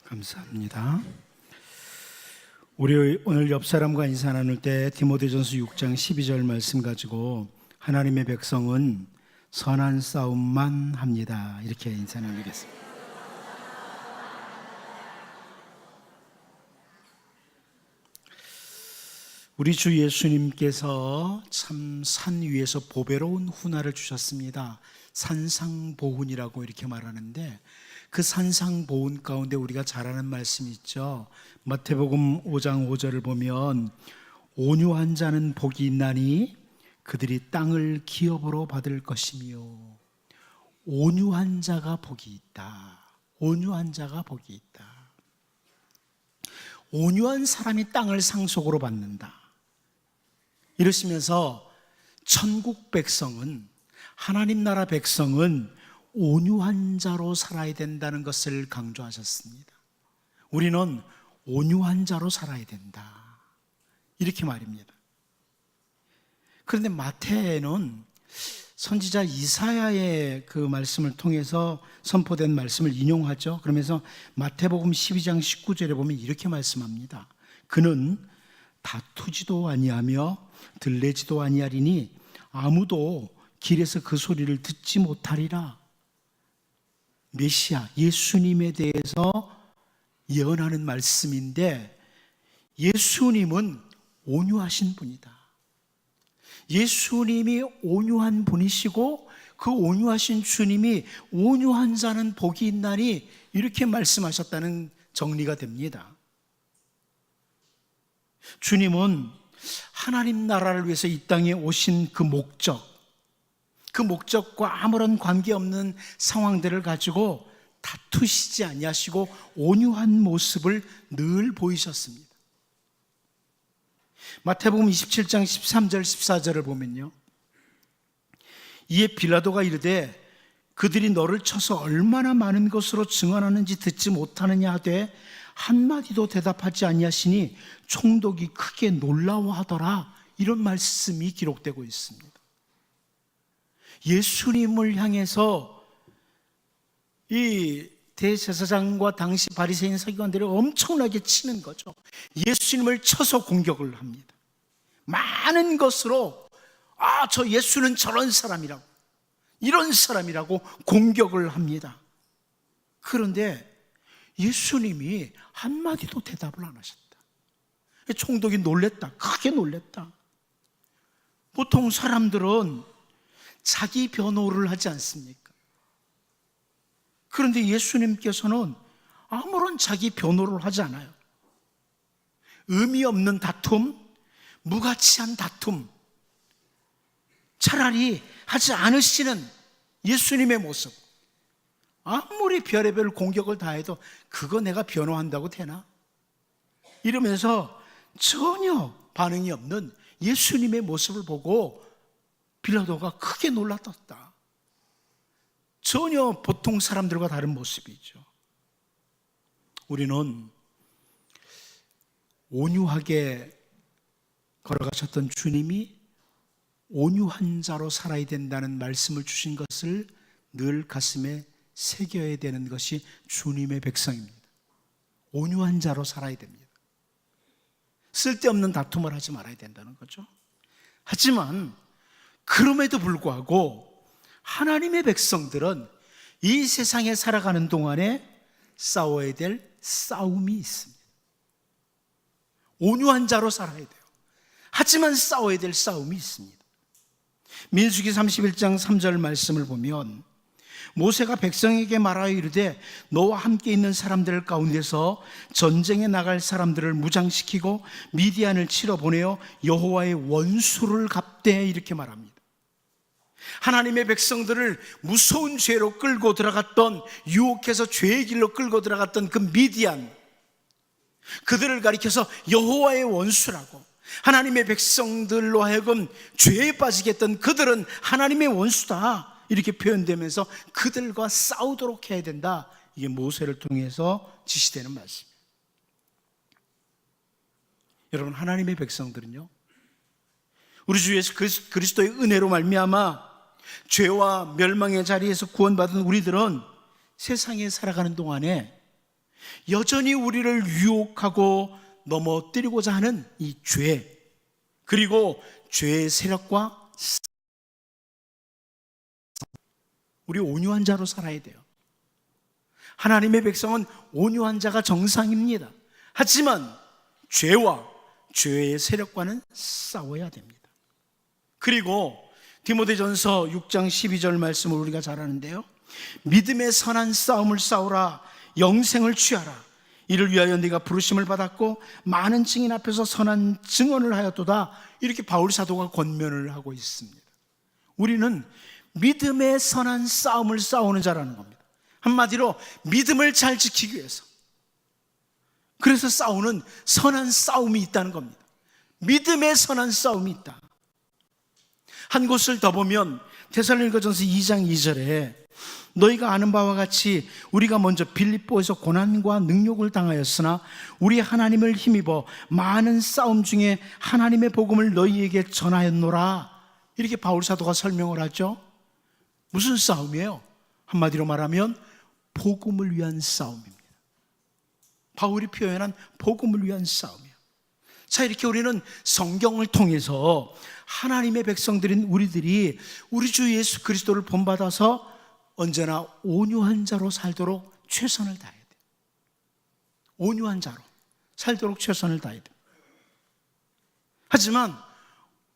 감사합니다. 우리 오늘 옆 사람과 인사 나눌 때 디모데전서 6장 12절 말씀 가지고 하나님의 백성은 선한 싸움만 합니다. 이렇게 인사 나누겠습니다. 우리 주 예수님께서 참 산 위에서 보배로운 훈화를 주셨습니다. 산상보훈이라고 이렇게 말하는데, 그 산상보훈 가운데 우리가 잘 아는 말씀이 있죠. 마태복음 5장 5절을 보면 온유한 자는 복이 있나니 그들이 땅을 기업으로 받을 것이며, 온유한 자가 복이 있다. 온유한 자가 복이 있다. 온유한 사람이 땅을 상속으로 받는다. 이러시면서 천국 백성은, 하나님 나라 백성은 온유한 자로 살아야 된다는 것을 강조하셨습니다. 우리는 온유한 자로 살아야 된다, 이렇게 말입니다. 그런데 마태는 선지자 이사야의 그 말씀을 통해서 선포된 말씀을 인용하죠. 그러면서 마태복음 12장 19절에 보면 이렇게 말씀합니다. 그는 다투지도 아니하며 들레지도 아니하리니 아무도 길에서 그 소리를 듣지 못하리라. 메시아 예수님에 대해서 예언하는 말씀인데, 예수님은 온유하신 분이다. 예수님이 온유한 분이시고, 그 온유하신 주님이 온유한 자는 복이 있나니 이렇게 말씀하셨다는 정리가 됩니다. 주님은 하나님 나라를 위해서 이 땅에 오신 그 목적과 아무런 관계없는 상황들을 가지고 다투시지 아니하시고 온유한 모습을 늘 보이셨습니다. 마태복음 27장 13절 14절을 보면요, 이에 빌라도가 이르되 그들이 너를 쳐서 얼마나 많은 것으로 증언하는지 듣지 못하느냐 하되 한마디도 대답하지 아니하시니 총독이 크게 놀라워하더라. 이런 말씀이 기록되고 있습니다. 예수님을 향해서 이 대제사장과 당시 바리새인 서기관들이 엄청나게 치는 거죠. 예수님을 쳐서 공격을 합니다. 많은 것으로 저 예수는 저런 사람이라고, 이런 사람이라고 공격을 합니다. 그런데 예수님이 한마디도 대답을 안 하셨다. 총독이 놀랬다. 크게 놀랬다. 보통 사람들은 자기 변호를 하지 않습니까? 그런데 예수님께서는 아무런 자기 변호를 하지 않아요. 의미 없는 다툼, 무가치한 다툼, 차라리 하지 않으시는 예수님의 모습. 아무리 별의별 공격을 다 해도 그거 내가 변호한다고 되나? 이러면서 전혀 반응이 없는 예수님의 모습을 보고 빌라도가 크게 놀랐다. 전혀 보통 사람들과 다른 모습이죠. 우리는 온유하게 걸어가셨던 주님이 온유한 자로 살아야 된다는 말씀을 주신 것을 늘 가슴에 새겨야 되는 것이 주님의 백성입니다. 온유한 자로 살아야 됩니다. 쓸데없는 다툼을 하지 말아야 된다는 거죠. 하지만 그럼에도 불구하고 하나님의 백성들은 이 세상에 살아가는 동안에 싸워야 될 싸움이 있습니다. 온유한 자로 살아야 돼요. 하지만 싸워야 될 싸움이 있습니다. 민수기 31장 3절 말씀을 보면 모세가 백성에게 말하여 이르되 너와 함께 있는 사람들 가운데서 전쟁에 나갈 사람들을 무장시키고 미디안을 치러 보내어 여호와의 원수를 갚되, 이렇게 말합니다. 하나님의 백성들을 무서운 죄로 끌고 들어갔던, 유혹해서 죄의 길로 끌고 들어갔던 그 미디안, 그들을 가리켜서 여호와의 원수라고, 하나님의 백성들로 하여금 죄에 빠지게 했던 그들은 하나님의 원수다, 이렇게 표현되면서 그들과 싸우도록 해야 된다. 이게 모세를 통해서 지시되는 말씀입니다. 여러분, 하나님의 백성들은요, 우리 주 예수 그리스도의 은혜로 말미암아 죄와 멸망의 자리에서 구원받은 우리들은 세상에 살아가는 동안에 여전히 우리를 유혹하고 넘어뜨리고자 하는 이 죄, 그리고 죄의 세력과 우리 온유한 자로 살아야 돼요. 하나님의 백성은 온유한 자가 정상입니다. 하지만 죄와 죄의 세력과는 싸워야 됩니다. 그리고 디모데전서 6장 12절 말씀을 우리가 잘 아는데요, 믿음의 선한 싸움을 싸우라, 영생을 취하라. 이를 위하여 네가 부르심을 받았고 많은 증인 앞에서 선한 증언을 하였도다. 이렇게 바울 사도가 권면을 하고 있습니다. 우리는 믿음의 선한 싸움을 싸우는 자라는 겁니다. 한마디로 믿음을 잘 지키기 위해서, 그래서 싸우는 선한 싸움이 있다는 겁니다. 믿음의 선한 싸움이 있다. 한 곳을 더 보면 데살로니가전서 2장 2절에 너희가 아는 바와 같이 우리가 먼저 빌립보에서 고난과 능욕을 당하였으나 우리 하나님을 힘입어 많은 싸움 중에 하나님의 복음을 너희에게 전하였노라. 이렇게 바울 사도가 설명을 하죠. 무슨 싸움이에요? 한마디로 말하면 복음을 위한 싸움입니다. 바울이 표현한 복음을 위한 싸움이에요. 자, 이렇게 우리는 성경을 통해서 하나님의 백성들인 우리들이 우리 주 예수 그리스도를 본받아서 언제나 온유한 자로 살도록 최선을 다해야 돼요. 온유한 자로 살도록 최선을 다해야 돼요. 하지만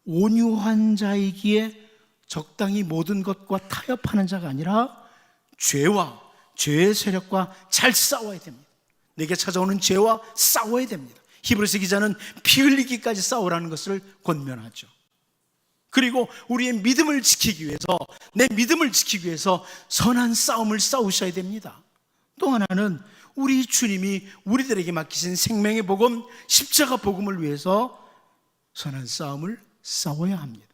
온유한 자이기에 적당히 모든 것과 타협하는 자가 아니라 죄와 죄의 세력과 잘 싸워야 됩니다. 내게 찾아오는 죄와 싸워야 됩니다. 히브리서 기자는 피 흘리기까지 싸우라는 것을 권면하죠. 그리고 우리의 믿음을 지키기 위해서, 내 믿음을 지키기 위해서 선한 싸움을 싸우셔야 됩니다. 또 하나는 우리 주님이 우리들에게 맡기신 생명의 복음, 십자가 복음을 위해서 선한 싸움을 싸워야 합니다.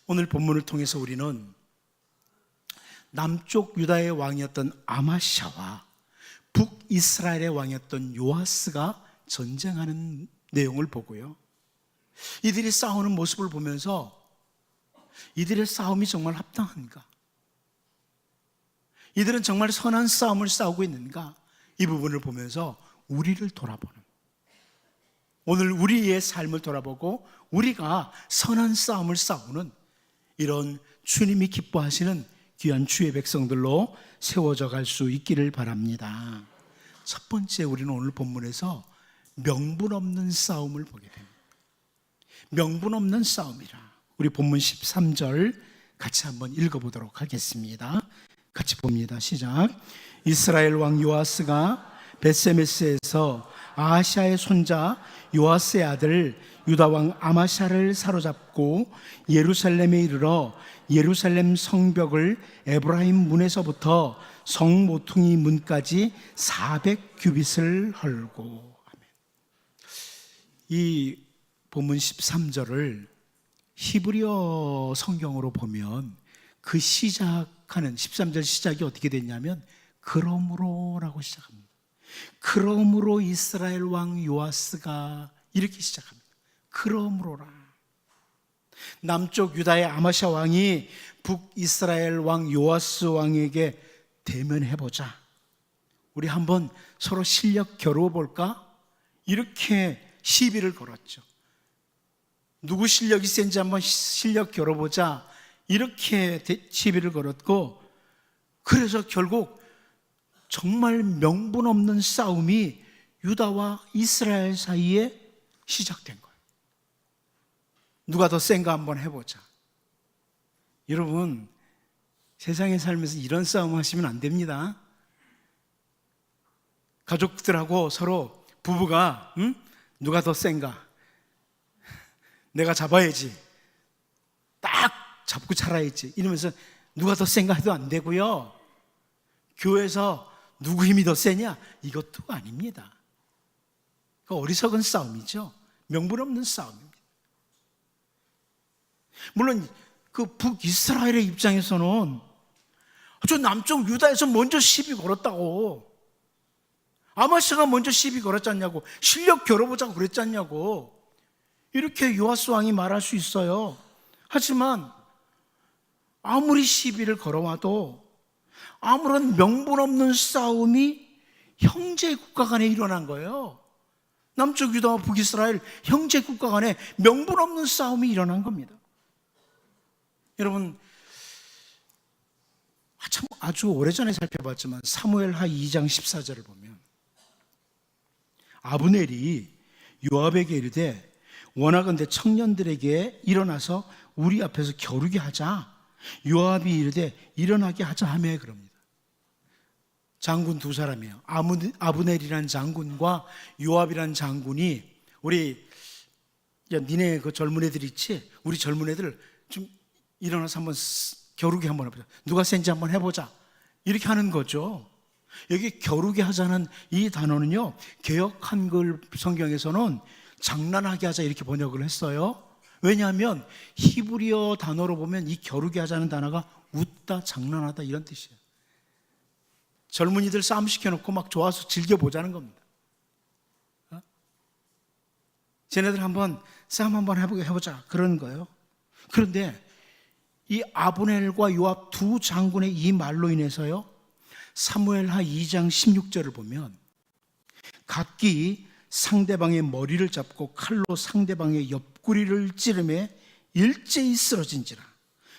오늘 본문을 통해서 우리는 남쪽 유다의 왕이었던 아마샤와 북이스라엘의 왕이었던 요아스가 전쟁하는 내용을 보고요, 이들이 싸우는 모습을 보면서 이들의 싸움이 정말 합당한가? 이들은 정말 선한 싸움을 싸우고 있는가? 이 부분을 보면서 우리를 돌아보는, 오늘 우리의 삶을 돌아보고 우리가 선한 싸움을 싸우는 이런 주님이 기뻐하시는 귀한 주의 백성들로 세워져 갈 수 있기를 바랍니다. 첫 번째, 우리는 오늘 본문에서 명분 없는 싸움을 보게 됩니다. 명분 없는 싸움이라. 우리 본문 13절 같이 한번 읽어보도록 하겠습니다. 같이 봅니다. 시작. 이스라엘 왕 요아스가 벳세메스에서 아하시아의 손자 요아스의 아들 유다 왕 아마샤를 사로잡고 예루살렘에 이르러 예루살렘 성벽을 에브라임 문에서부터 성 모퉁이 문까지 400규빗을 헐고. 이 본문 13절을 히브리어 성경으로 보면 그 시작하는 13절 시작이 어떻게 됐냐면 그러므로라고 시작합니다. 그러므로 이스라엘 왕 요아스가 이렇게 시작합니다. 그러므로라. 남쪽 유다의 아마샤 왕이 북이스라엘 왕 요아스 왕에게 대면해보자, 우리 한번 서로 실력 겨루어볼까? 이렇게 시비를 걸었죠. 누구 실력이 센지 한번 실력 겨뤄보자, 이렇게 시비를 걸었고, 그래서 결국 정말 명분 없는 싸움이 유다와 이스라엘 사이에 시작된 거예요. 누가 더 센가 한번 해보자. 여러분, 세상에 살면서 이런 싸움 하시면 안 됩니다. 가족들하고 서로 부부가 누가 더 센가, 내가 잡아야지, 딱 잡고 살아야지 이러면서 누가 더 센가 해도 안 되고요, 교회에서 누구 힘이 더 세냐, 이것도 아닙니다. 그 어리석은 싸움이죠. 명분 없는 싸움입니다. 물론 그 북이스라엘의 입장에서는 저 남쪽 유다에서 먼저 시비 걸었다고, 아마샤가 먼저 시비 걸었잖냐고, 실력 겨뤄보자고 그랬잖냐고, 이렇게 요아스 왕이 말할 수 있어요. 하지만 아무리 시비를 걸어와도 아무런 명분 없는 싸움이 형제 국가 간에 일어난 거예요. 남쪽 유다와 북이스라엘 형제 국가 간에 명분 없는 싸움이 일어난 겁니다. 여러분, 참 아주 오래전에 살펴봤지만 사무엘하 2장 14절을 보면 아브넬이 요압에게 이르되 원하건대 청년들에게 일어나서 우리 앞에서 겨루게 하자. 요압이 이르되 일어나게 하자 하며 그럽니다. 장군 두 사람이에요. 아브넬이라는 장군과 요압이라는 장군이 우리 니네 그 젊은 애들 있지? 우리 젊은 애들 좀 일어나서 한번 겨루기 한번 해보자. 누가 센지 한번 해보자. 이렇게 하는 거죠. 여기 겨루게 하자는 이 단어는요, 개역 한글 성경에서는 장난하게 하자 이렇게 번역을 했어요. 왜냐하면 히브리어 단어로 보면 이 겨루게 하자는 단어가 웃다, 장난하다 이런 뜻이에요. 젊은이들 싸움 시켜놓고 막 좋아서 즐겨보자는 겁니다. 쟤네들 한번 싸움 한번 해보자 그런 거예요. 그런데 이 아브넬과 요압 두 장군의 이 말로 인해서요, 사무엘하 2장 16절을 보면 각기 상대방의 머리를 잡고 칼로 상대방의 옆구리를 찌르매 일제히 쓰러진지라.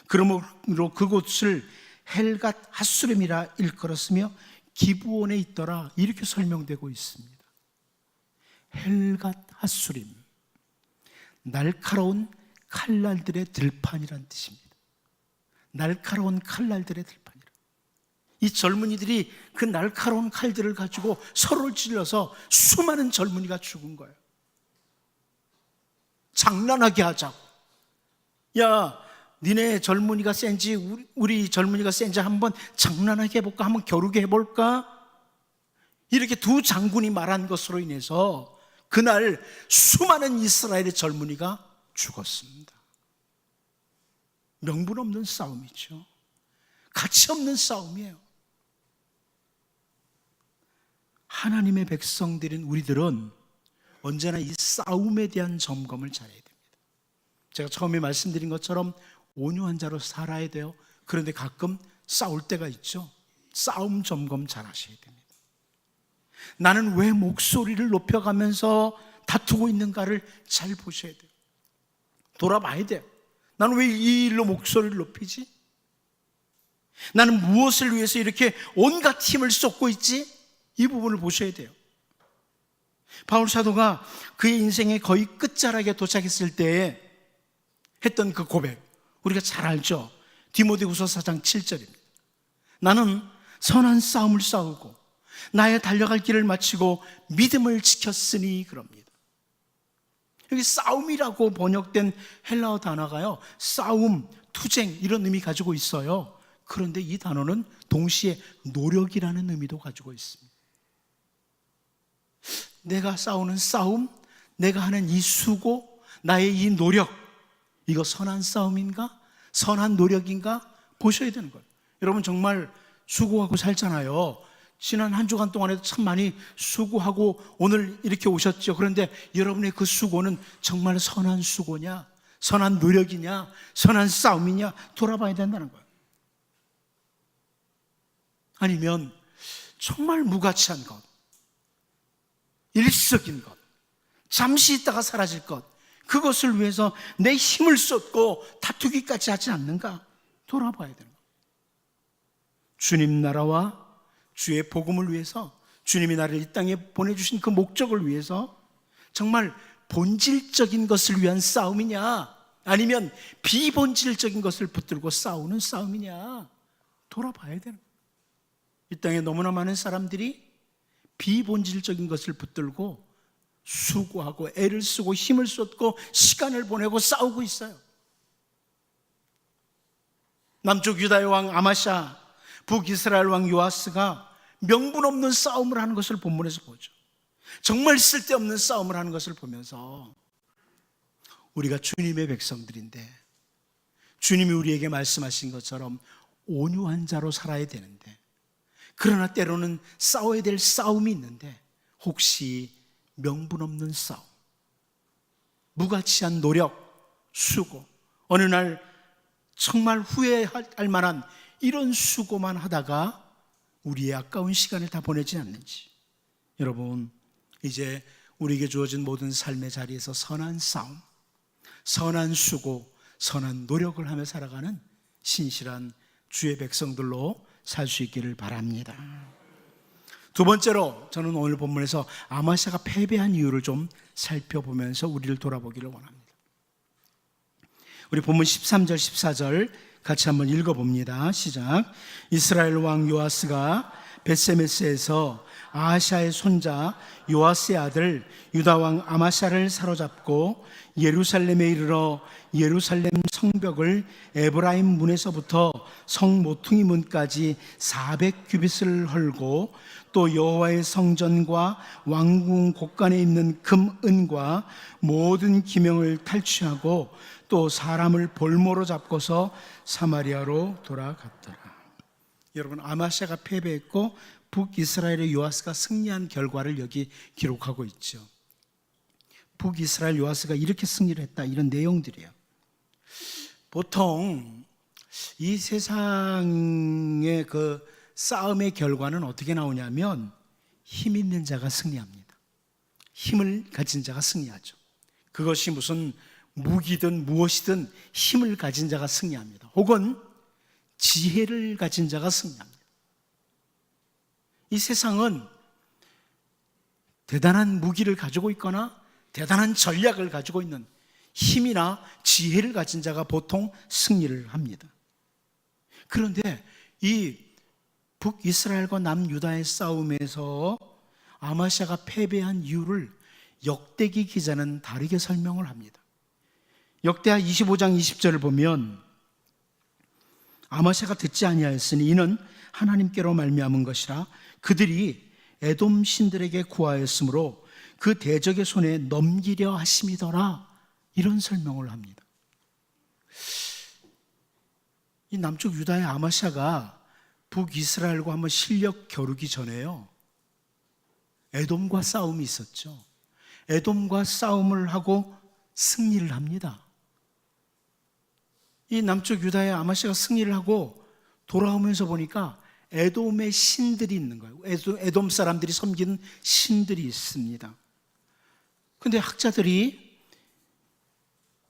그러므로 그곳을 헬갓 핫수림이라 일컬었으며 기브온에 있더라. 이렇게 설명되고 있습니다. 헬갓 핫수림, 날카로운 칼날들의 들판이란 뜻입니다. 날카로운 칼날들의 들판이라. 이 젊은이들이 그 날카로운 칼들을 가지고 서로를 찔러서 수많은 젊은이가 죽은 거예요. 장난하게 하자고. 야, 니네 젊은이가 센지 우리 젊은이가 센지 한번 장난하게 해볼까? 한번 겨루게 해볼까? 이렇게 두 장군이 말한 것으로 인해서 그날 수많은 이스라엘의 젊은이가 죽었습니다. 명분 없는 싸움이죠. 가치 없는 싸움이에요. 하나님의 백성들인 우리들은 언제나 이 싸움에 대한 점검을 잘해야 됩니다. 제가 처음에 말씀드린 것처럼 온유한 자로 살아야 돼요. 그런데 가끔 싸울 때가 있죠. 싸움 점검 잘 하셔야 됩니다. 나는 왜 목소리를 높여가면서 다투고 있는가를 잘 보셔야 돼요. 돌아봐야 돼요. 나는 왜 이 일로 목소리를 높이지? 나는 무엇을 위해서 이렇게 온갖 힘을 쏟고 있지? 이 부분을 보셔야 돼요. 바울 사도가 그의 인생의 거의 끝자락에 도착했을 때 했던 그 고백, 우리가 잘 알죠. 디모데후서 4장 7절입니다. 나는 선한 싸움을 싸우고 나의 달려갈 길을 마치고 믿음을 지켰으니 그럽니다. 여기 싸움이라고 번역된 헬라어 단어가요, 싸움, 투쟁 이런 의미 가지고 있어요. 그런데 이 단어는 동시에 노력이라는 의미도 가지고 있습니다. 내가 싸우는 싸움, 내가 하는 이 수고, 나의 이 노력, 이거 선한 싸움인가? 선한 노력인가? 보셔야 되는 거예요. 여러분 정말 수고하고 살잖아요. 지난 한 주간 동안에도 참 많이 수고하고 오늘 이렇게 오셨죠. 그런데 여러분의 그 수고는 정말 선한 수고냐? 선한 노력이냐? 선한 싸움이냐? 돌아봐야 된다는 거예요. 아니면 정말 무가치한 것, 일시적인 것, 잠시 있다가 사라질 것, 그것을 위해서 내 힘을 쏟고 다투기까지 하지 않는가? 돌아봐야 되는 거예요. 주님 나라와 주의 복음을 위해서, 주님이 나를 이 땅에 보내주신 그 목적을 위해서 정말 본질적인 것을 위한 싸움이냐, 아니면 비본질적인 것을 붙들고 싸우는 싸움이냐, 돌아봐야 되는 거예요. 이 땅에 너무나 많은 사람들이 비본질적인 것을 붙들고 수고하고 애를 쓰고 힘을 쏟고 시간을 보내고 싸우고 있어요. 남쪽 유다의 왕 아마샤, 북이스라엘 왕 요아스가 명분 없는 싸움을 하는 것을 본문에서 보죠. 정말 쓸데없는 싸움을 하는 것을 보면서 우리가 주님의 백성들인데, 주님이 우리에게 말씀하신 것처럼 온유한 자로 살아야 되는데, 그러나 때로는 싸워야 될 싸움이 있는데 혹시 명분 없는 싸움, 무가치한 노력, 수고, 어느 날 정말 후회할 만한 이런 수고만 하다가 우리의 아까운 시간을 다 보내지 않는지, 여러분, 이제 우리에게 주어진 모든 삶의 자리에서 선한 싸움, 선한 수고, 선한 노력을 하며 살아가는 신실한 주의 백성들로 살 수 있기를 바랍니다. 두 번째로 저는 오늘 본문에서 아마시아가 패배한 이유를 좀 살펴보면서 우리를 돌아보기를 원합니다. 우리 본문 13절 14절 같이 한번 읽어봅니다. 시작. 이스라엘 왕 요아스가 벳세메스에서 아하시아의 손자 요아스의 아들 유다 왕 아마시아를 사로잡고 예루살렘에 이르러 예루살렘 성벽을 에브라임 문에서부터 성 모퉁이 문까지 400규빗을 헐고 또 여호와의 성전과 왕궁 곳간에 있는 금, 은과 모든 기명을 탈취하고 또 사람을 볼모로 잡고서 사마리아로 돌아갔더라. 여러분, 아마시아가 패배했고 북이스라엘의 요아스가 승리한 결과를 여기 기록하고 있죠. 북이스라엘 요아스가 이렇게 승리를 했다, 이런 내용들이에요. 보통 이 세상의 그 싸움의 결과는 어떻게 나오냐면 힘 있는 자가 승리합니다. 힘을 가진 자가 승리하죠. 그것이 무슨 무기든 무엇이든 힘을 가진 자가 승리합니다. 혹은 지혜를 가진 자가 승리합니다. 이 세상은 대단한 무기를 가지고 있거나 대단한 전략을 가지고 있는 힘이나 지혜를 가진 자가 보통 승리를 합니다. 그런데 이 북이스라엘과 남유다의 싸움에서 아마시아가 패배한 이유를 역대기 기자는 다르게 설명을 합니다. 역대하 25장 20절을 보면 아마시아가 듣지 아니하였으니 이는 하나님께로 말미암은 것이라 그들이 에돔 신들에게 구하였으므로 그 대적의 손에 넘기려 하심이더라, 이런 설명을 합니다. 이 남쪽 유다의 아마시아가 북이스라엘과 한번 실력 겨루기 전에요, 에돔과 싸움이 있었죠. 에돔과 싸움을 하고 승리를 합니다. 이 남쪽 유다의 아마시아가 승리를 하고 돌아오면서 보니까 에돔의 신들이 있는 거예요. 에돔 사람들이 섬기는 신들이 있습니다. 그런데 학자들이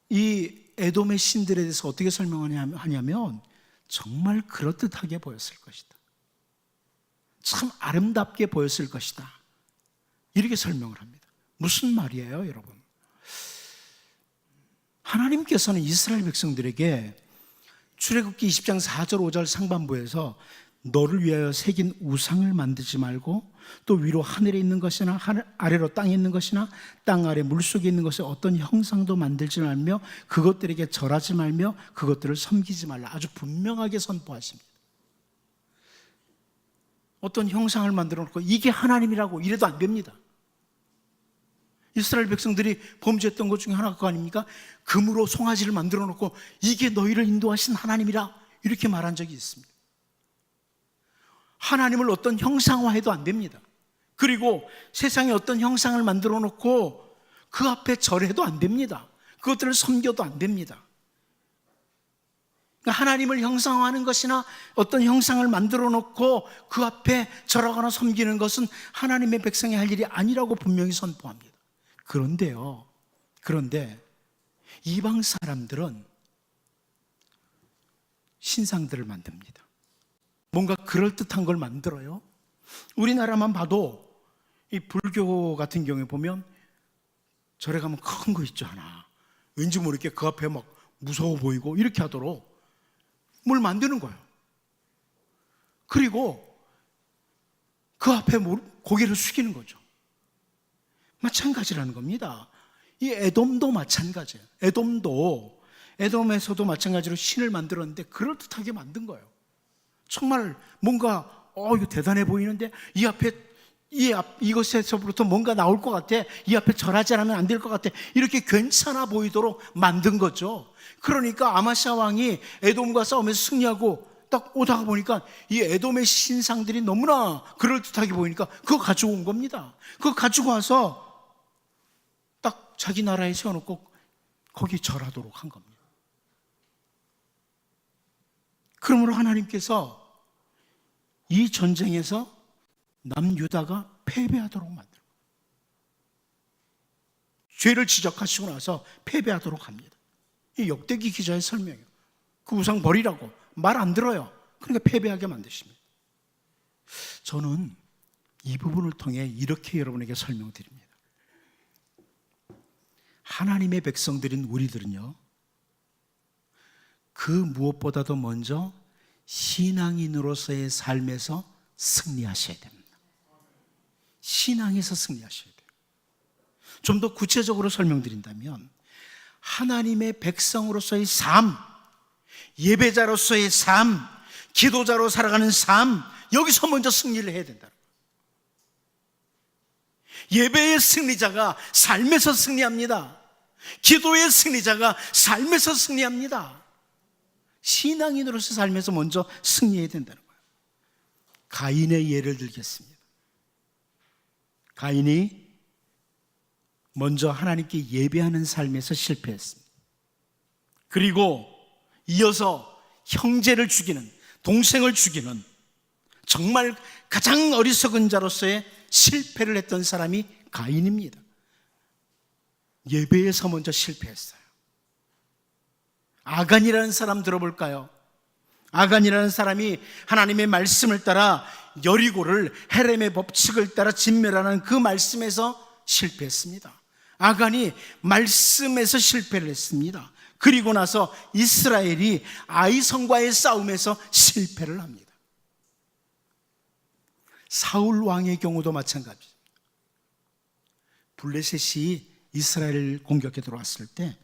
이 에돔의 신들에 대해서 어떻게 설명하냐면 정말 그럴듯하게 보였을 것이다, 참 아름답게 보였을 것이다, 이렇게 설명을 합니다. 무슨 말이에요, 여러분? 하나님께서는 이스라엘 백성들에게 출애굽기 20장 4절 5절 상반부에서 너를 위하여 새긴 우상을 만들지 말고 또 위로 하늘에 있는 것이나 아래로 땅에 있는 것이나 땅 아래 물속에 있는 것에 어떤 형상도 만들지 말며 그것들에게 절하지 말며 그것들을 섬기지 말라, 아주 분명하게 선포하십니다. 어떤 형상을 만들어 놓고 이게 하나님이라고 이래도 안 됩니다. 이스라엘 백성들이 범죄했던 것 중에 하나가 그거 아닙니까? 금으로 송아지를 만들어 놓고 이게 너희를 인도하신 하나님이라 이렇게 말한 적이 있습니다. 하나님을 어떤 형상화해도 안 됩니다. 그리고 세상에 어떤 형상을 만들어 놓고 그 앞에 절해도 안 됩니다. 그것들을 섬겨도 안 됩니다. 그러니까 하나님을 형상화하는 것이나 어떤 형상을 만들어 놓고 그 앞에 절하거나 섬기는 것은 하나님의 백성이 할 일이 아니라고 분명히 선포합니다. 그런데 이방 사람들은 신상들을 만듭니다. 뭔가 그럴듯한 걸 만들어요. 우리나라만 봐도 이 불교 같은 경우에 보면 절에 가면 큰 거 있죠, 하나. 왠지 모르게 그 앞에 막 무서워 보이고 이렇게 하도록 뭘 만드는 거예요. 그리고 그 앞에 고개를 숙이는 거죠. 마찬가지라는 겁니다. 이 에돔도 마찬가지예요. 에돔에서도 마찬가지로 신을 만들었는데 그럴듯하게 만든 거예요. 정말 뭔가 이거 대단해 보이는데 이것에서부터 뭔가 나올 것 같아, 이 앞에 절하지 않으면 안 될 것 같아, 이렇게 괜찮아 보이도록 만든 거죠. 그러니까 아마시아 왕이 에돔과 싸우면서 승리하고 딱 오다가 보니까 이 에돔의 신상들이 너무나 그럴듯하게 보이니까 그거 가지고 온 겁니다. 그거 가지고 와서 딱 자기 나라에 세워놓고 거기 절하도록 한 겁니다. 그러므로 하나님께서 이 전쟁에서 남유다가 패배하도록 만들고, 죄를 지적하시고 나서 패배하도록 합니다. 이 역대기 기자의 설명이에요. 그 우상 버리라고 말 안 들어요. 그러니까 패배하게 만드십니다. 저는 이 부분을 통해 이렇게 여러분에게 설명드립니다. 하나님의 백성들인 우리들은요, 그 무엇보다도 먼저 신앙인으로서의 삶에서 승리하셔야 됩니다. 신앙에서 승리하셔야 돼요. 좀 더 구체적으로 설명드린다면, 하나님의 백성으로서의 삶, 예배자로서의 삶, 기도자로 살아가는 삶, 여기서 먼저 승리를 해야 된다. 예배의 승리자가 삶에서 승리합니다. 기도의 승리자가 삶에서 승리합니다. 신앙인으로서 삶에서 먼저 승리해야 된다는 거예요. 가인의 예를 들겠습니다. 가인이 먼저 하나님께 예배하는 삶에서 실패했습니다. 그리고 이어서 형제를 죽이는, 동생을 죽이는 정말 가장 어리석은 자로서의 실패를 했던 사람이 가인입니다. 예배에서 먼저 실패했어요. 아간이라는 사람 들어볼까요? 아간이라는 사람이 하나님의 말씀을 따라 여리고를 헤렘의 법칙을 따라 진멸하는 그 말씀에서 실패했습니다. 아간이 말씀에서 실패를 했습니다. 그리고 나서 이스라엘이 아이성과의 싸움에서 실패를 합니다. 사울 왕의 경우도 마찬가지입니다. 블레셋이 이스라엘을 공격해 들어왔을 때,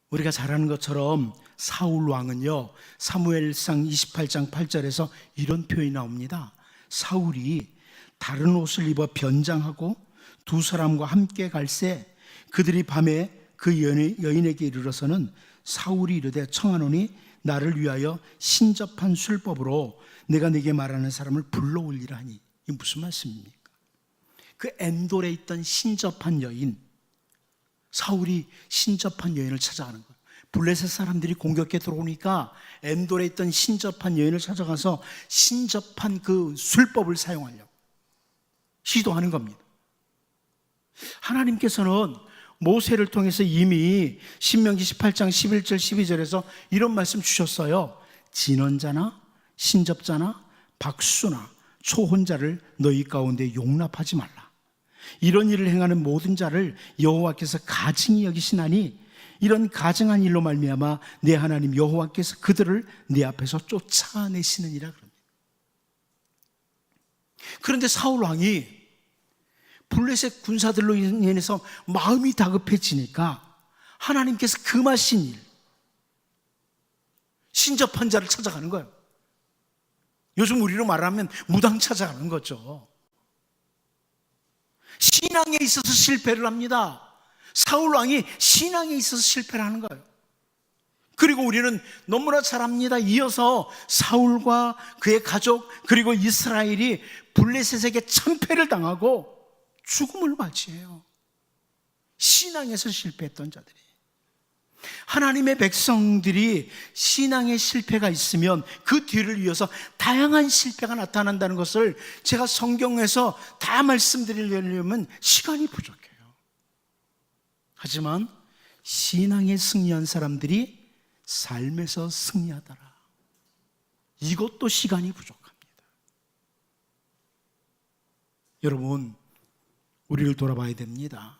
우리가 잘 아는 것처럼 사울 왕은요, 사무엘상 28장 8절에서 이런 표현이 나옵니다. 사울이 다른 옷을 입어 변장하고 두 사람과 함께 갈새 그들이 밤에 그 여인에게 이르러서는 사울이 이르되 청하노니 나를 위하여 신접한 술법으로 내가 네게 말하는 사람을 불러올리라 하니. 이게 무슨 말씀입니까? 그 엔돌에 있던 신접한 여인, 사울이 신접한 여인을 찾아가는 거예요. 블레셋 사람들이 공격해 들어오니까 엔돌에 있던 신접한 여인을 찾아가서 신접한 그 술법을 사용하려고 시도하는 겁니다. 하나님께서는 모세를 통해서 이미 신명기 18장 11절 12절에서 이런 말씀 주셨어요. 진언자나 신접자나 박수나 초혼자를 너희 가운데 용납하지 말라. 이런 일을 행하는 모든 자를 여호와께서 가증히 여기시나니 이런 가증한 일로 말미암아 내 하나님 여호와께서 그들을 내 앞에서 쫓아내시느니라 그럽니다. 그런데 사울 왕이 블레셋 군사들로 인해서 마음이 다급해지니까 하나님께서 금하신 일, 신접한 자를 찾아가는 거예요. 요즘 우리로 말하면 무당 찾아가는 거죠. 신앙에 있어서 실패를 합니다. 사울 왕이 신앙에 있어서 실패를 하는 거예요. 그리고 우리는 너무나 잘 압니다. 이어서 사울과 그의 가족 그리고 이스라엘이 블레셋에게 참패를 당하고 죽음을 맞이해요. 신앙에서 실패했던 자들이. 하나님의 백성들이 신앙의 실패가 있으면 그 뒤를 이어서 다양한 실패가 나타난다는 것을 제가 성경에서 다 말씀드리려면 시간이 부족해요. 하지만 신앙에 승리한 사람들이 삶에서 승리하더라. 이것도 시간이 부족합니다. 여러분, 우리를 돌아봐야 됩니다.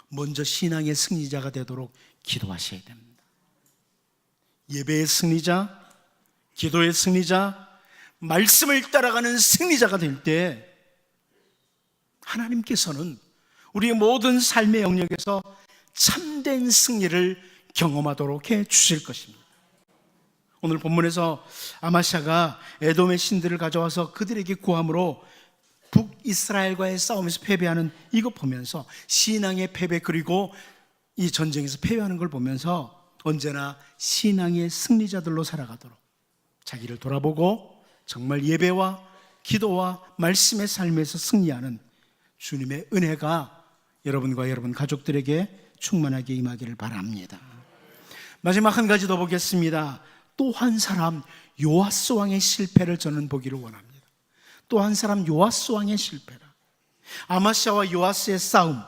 먼저 신앙의 승리자가 되도록 기도하셔야 됩니다. 예배의 승리자, 기도의 승리자, 말씀을 따라가는 승리자가 될 때 하나님께서는 우리의 모든 삶의 영역에서 참된 승리를 경험하도록 해 주실 것입니다. 오늘 본문에서 아마샤가 에돔의 신들을 가져와서 그들에게 구함으로 북이스라엘과의 싸움에서 패배하는 이거 보면서 신앙의 패배 그리고 이 전쟁에서 패배하는 걸 보면서 언제나 신앙의 승리자들로 살아가도록 자기를 돌아보고 정말 예배와 기도와 말씀의 삶에서 승리하는 주님의 은혜가 여러분과 여러분 가족들에게 충만하게 임하기를 바랍니다. 마지막 한 가지 더 보겠습니다. 또 한 사람 요아스 왕의 실패를 저는 보기를 원합니다. 또 한 사람 요아스 왕의 실패라. 아마시아와 요아스의 싸움,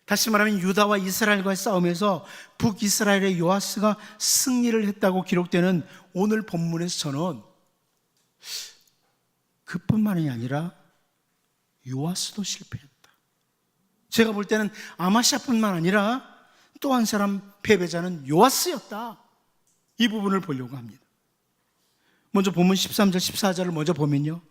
다시 말하면 유다와 이스라엘과의 싸움에서 북이스라엘의 요아스가 승리를 했다고 기록되는 오늘 본문에서 저는 그뿐만이 아니라 요아스도 실패했다. 제가 볼 때는 아마시아뿐만 아니라 또 한 사람 패배자는 요아스였다. 이 부분을 보려고 합니다. 먼저 본문 13절 14절을 먼저 보면요,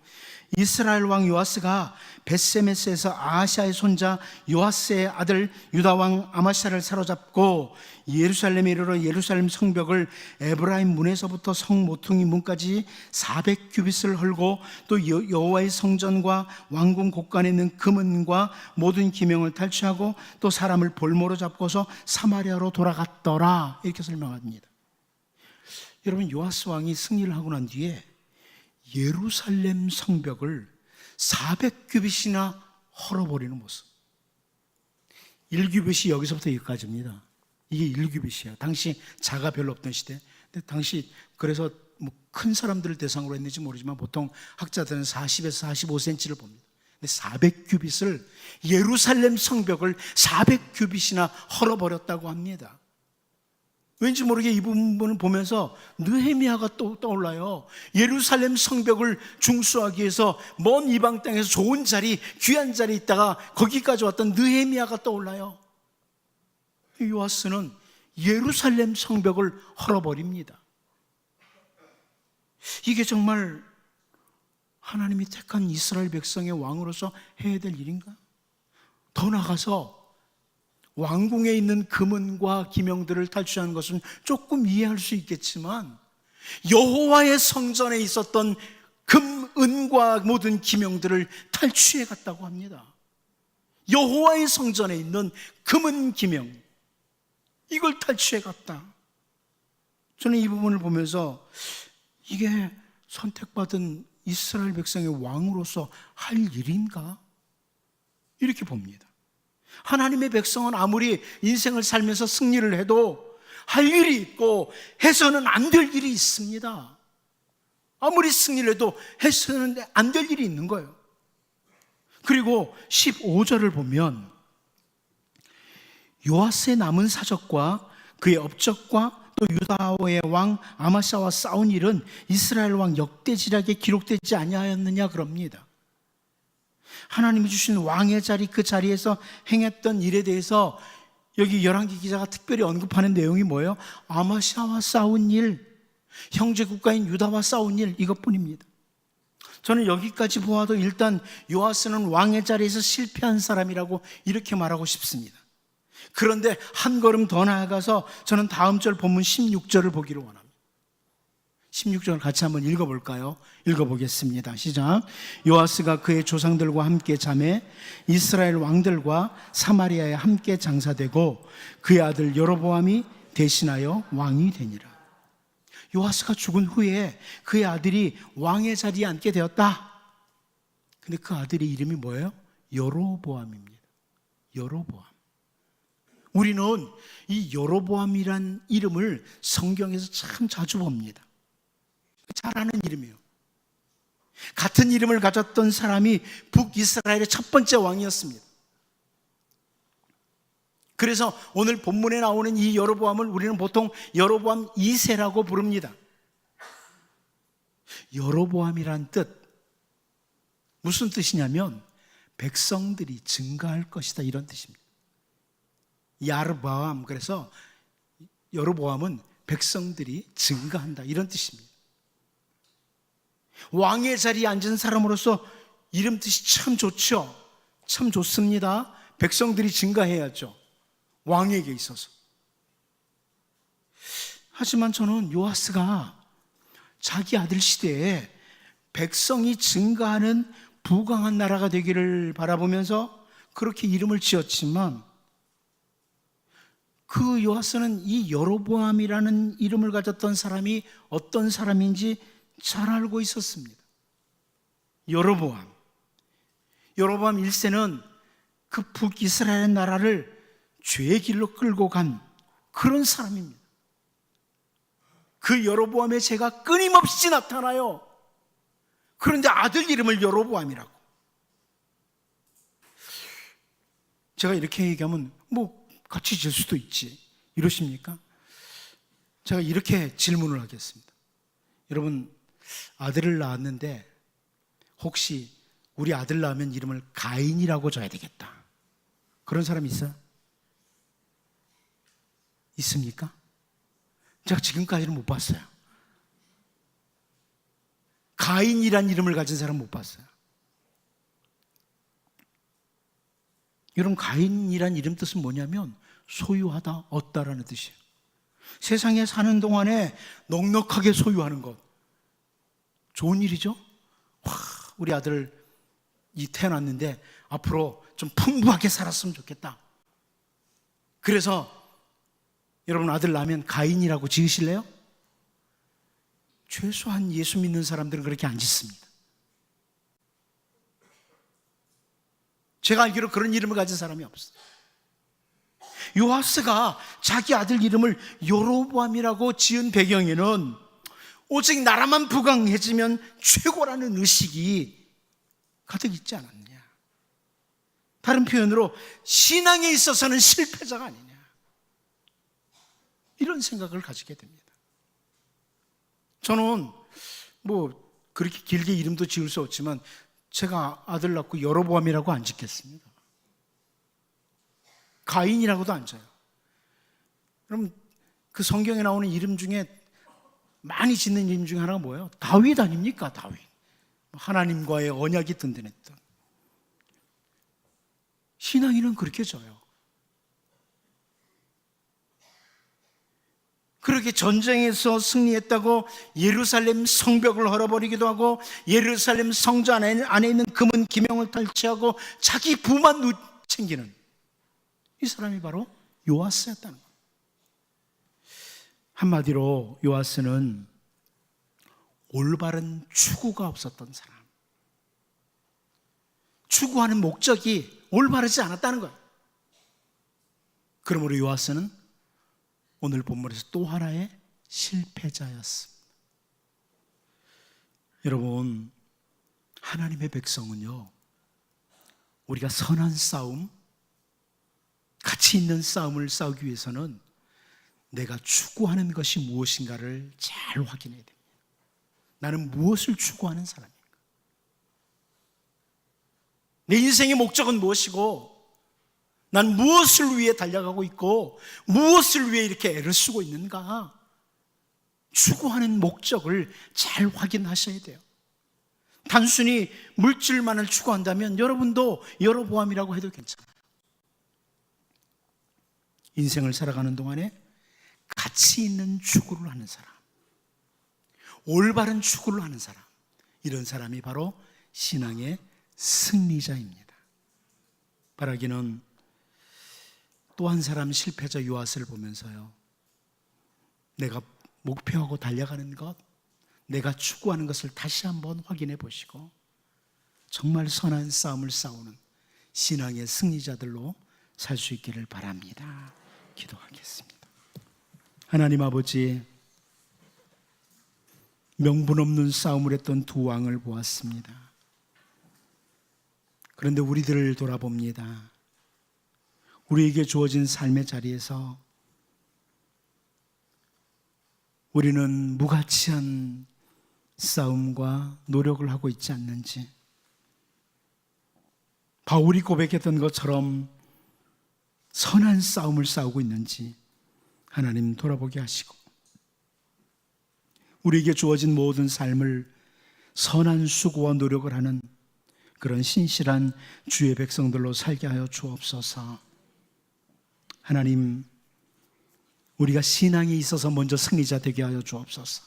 이스라엘 왕 요아스가 벳세메스에서 아하시아의 손자 요아스의 아들 유다 왕 아마시아를 사로잡고 예루살렘에 이르러 예루살렘 성벽을 에브라임 문에서부터 성 모퉁이 문까지 400규빗을 헐고 또 여호와의 성전과 왕궁 곳간에 있는 금은과 모든 기명을 탈취하고 또 사람을 볼모로 잡고서 사마리아로 돌아갔더라. 이렇게 설명합니다. 여러분, 요아스 왕이 승리를 하고 난 뒤에 예루살렘 성벽을 400규빗이나 헐어버리는 모습. 1규빗이 여기서부터 여기까지입니다. 이게 1규빗이에요. 당시 자가 별로 없던 시대. 근데 당시 그래서 뭐 큰 사람들을 대상으로 했는지 모르지만 보통 학자들은 40에서 45cm를 봅니다. 근데 400규빗을, 예루살렘 성벽을 400규빗이나 헐어버렸다고 합니다. 왠지 모르게 이 부분을 보면서 느헤미야가 또 떠올라요. 예루살렘 성벽을 중수하기 위해서 먼 이방 땅에서 좋은 자리, 귀한 자리에 있다가 거기까지 왔던 느헤미야가 떠올라요. 요아스는 예루살렘 성벽을 헐어버립니다. 이게 정말 하나님이 택한 이스라엘 백성의 왕으로서 해야 될 일인가? 더 나아가서 왕궁에 있는 금은과 기명들을 탈취하는 것은 조금 이해할 수 있겠지만 여호와의 성전에 있었던 금, 은과 모든 기명들을 탈취해 갔다고 합니다. 여호와의 성전에 있는 금은 기명, 이걸 탈취해 갔다. 저는 이 부분을 보면서 이게 선택받은 이스라엘 백성의 왕으로서 할 일인가? 이렇게 봅니다. 하나님의 백성은 아무리 인생을 살면서 승리를 해도 할 일이 있고 해서는 안 될 일이 있습니다. 아무리 승리를 해도 해서는 안 될 일이 있는 거예요. 그리고 15절을 보면 요아스의 남은 사적과 그의 업적과 또 유다의 왕 아마시아와 싸운 일은 이스라엘 왕 역대지략에 기록되지 아니하였느냐 그럽니다. 하나님이 주신 왕의 자리, 그 자리에서 행했던 일에 대해서 여기 열왕기 기자가 특별히 언급하는 내용이 뭐예요? 아마시아와 싸운 일, 형제 국가인 유다와 싸운 일, 이것뿐입니다. 저는 여기까지 보아도 일단 요아스는 왕의 자리에서 실패한 사람이라고 이렇게 말하고 싶습니다. 그런데 한 걸음 더 나아가서 저는 다음 절 본문 16절을 보기를 원합니다. 16절 같이 한번 읽어볼까요? 읽어보겠습니다. 시작. 요아스가 그의 조상들과 함께 잠에 이스라엘 왕들과 사마리아에 함께 장사되고 그의 아들 여로보암이 대신하여 왕이 되니라. 요아스가 죽은 후에 그의 아들이 왕의 자리에 앉게 되었다. 근데 그 아들의 이름이 뭐예요? 여로보암입니다. 여로보암. 우리는 이 여로보암이란 이름을 성경에서 참 자주 봅니다. 잘 아는 이름이에요. 같은 이름을 가졌던 사람이 북이스라엘의 첫 번째 왕이었습니다. 그래서 오늘 본문에 나오는 이 여로보암을 우리는 보통 여로보암 2세라고 부릅니다. 여로보암이란 뜻, 무슨 뜻이냐면 백성들이 증가할 것이다, 이런 뜻입니다. 야르바암, 그래서 여로보암은 백성들이 증가한다, 이런 뜻입니다. 왕의 자리에 앉은 사람으로서 이름 뜻이 참 좋죠. 참 좋습니다. 백성들이 증가해야죠, 왕에게 있어서. 하지만 저는 요아스가 자기 아들 시대에 백성이 증가하는 부강한 나라가 되기를 바라보면서 그렇게 이름을 지었지만 그 요아스는 이 여로보암이라는 이름을 가졌던 사람이 어떤 사람인지 잘 알고 있었습니다. 여로보암 1세는 그 북이스라엘 나라를 죄의 길로 끌고 간 그런 사람입니다. 그 여로보암의 죄가 끊임없이 나타나요. 그런데 아들 이름을 여로보암이라고. 제가 이렇게 얘기하면 뭐 같이 질 수도 있지 이러십니까? 제가 이렇게 질문을 하겠습니다. 여러분, 아들을 낳았는데 혹시 우리 아들 낳으면 이름을 가인이라고 줘야 되겠다, 그런 사람 있어요? 있습니까? 제가 지금까지는 못 봤어요. 가인이란 이름을 가진 사람 못 봤어요. 여러분, 가인이란 이름 뜻은 뭐냐면 소유하다, 얻다라는 뜻이에요. 세상에 사는 동안에 넉넉하게 소유하는 것, 좋은 일이죠? 와, 우리 아들 태어났는데 앞으로 좀 풍부하게 살았으면 좋겠다. 그래서 여러분, 아들 낳으면 가인이라고 지으실래요? 최소한 예수 믿는 사람들은 그렇게 안 짓습니다. 제가 알기로 그런 이름을 가진 사람이 없어요. 요아스가 자기 아들 이름을 여로보암이라고 지은 배경에는 오직 나라만 부강해지면 최고라는 의식이 가득 있지 않았느냐. 다른 표현으로 신앙에 있어서는 실패자가 아니냐, 이런 생각을 가지게 됩니다. 저는 뭐 그렇게 길게 이름도 지을 수 없지만 제가 아들 낳고 여로보암이라고 안 짓겠습니다. 가인이라고도 안 져요. 그럼 그 성경에 나오는 이름 중에 많이 짓는 이름 중에 하나가 뭐예요? 다윗 아닙니까? 다윗. 하나님과의 언약이 든든했던. 신앙인은 그렇게 져요. 그렇게 전쟁에서 승리했다고 예루살렘 성벽을 헐어버리기도 하고 예루살렘 성전 안에 있는 금은 기명을 탈취하고 자기 부만 챙기는 이 사람이 바로 요아스였다는 겁니다. 한마디로 요아스는 올바른 추구가 없었던 사람, 추구하는 목적이 올바르지 않았다는 거예요. 그러므로 요아스는 오늘 본문에서 또 하나의 실패자였습니다. 여러분, 하나님의 백성은요, 우리가 선한 싸움, 가치 있는 싸움을 싸우기 위해서는 내가 추구하는 것이 무엇인가를 잘 확인해야 됩니다. 나는 무엇을 추구하는 사람인가? 내 인생의 목적은 무엇이고, 난 무엇을 위해 달려가고 있고 무엇을 위해 이렇게 애를 쓰고 있는가? 추구하는 목적을 잘 확인하셔야 돼요. 단순히 물질만을 추구한다면 여러분도 여로보암이라고 해도 괜찮아요. 인생을 살아가는 동안에 가치 있는 추구를 하는 사람, 올바른 추구를 하는 사람, 이런 사람이 바로 신앙의 승리자입니다. 바라기는 또 한 사람 실패자 요아스를 보면서요, 내가 목표하고 달려가는 것, 내가 추구하는 것을 다시 한번 확인해 보시고 정말 선한 싸움을 싸우는 신앙의 승리자들로 살 수 있기를 바랍니다. 기도하겠습니다. 하나님 아버지, 명분 없는 싸움을 했던 두 왕을 보았습니다. 그런데 우리들을 돌아봅니다. 우리에게 주어진 삶의 자리에서 우리는 무가치한 싸움과 노력을 하고 있지 않는지, 바울이 고백했던 것처럼 선한 싸움을 싸우고 있는지 하나님 돌아보게 하시고, 우리에게 주어진 모든 삶을 선한 수고와 노력을 하는 그런 신실한 주의 백성들로 살게 하여 주옵소서. 하나님, 우리가 신앙에 있어서 먼저 승리자 되게 하여 주옵소서.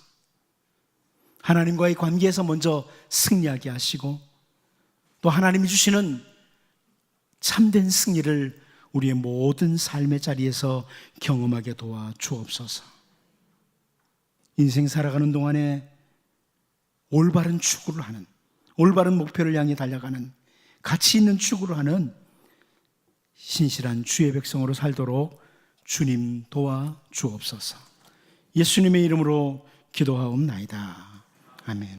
하나님과의 관계에서 먼저 승리하게 하시고, 또 하나님이 주시는 참된 승리를 우리의 모든 삶의 자리에서 경험하게 도와 주옵소서. 인생 살아가는 동안에 올바른 추구를 하는, 올바른 목표를 향해 달려가는, 가치 있는 추구를 하는 신실한 주의 백성으로 살도록 주님 도와 주옵소서. 예수님의 이름으로 기도하옵나이다. 아멘.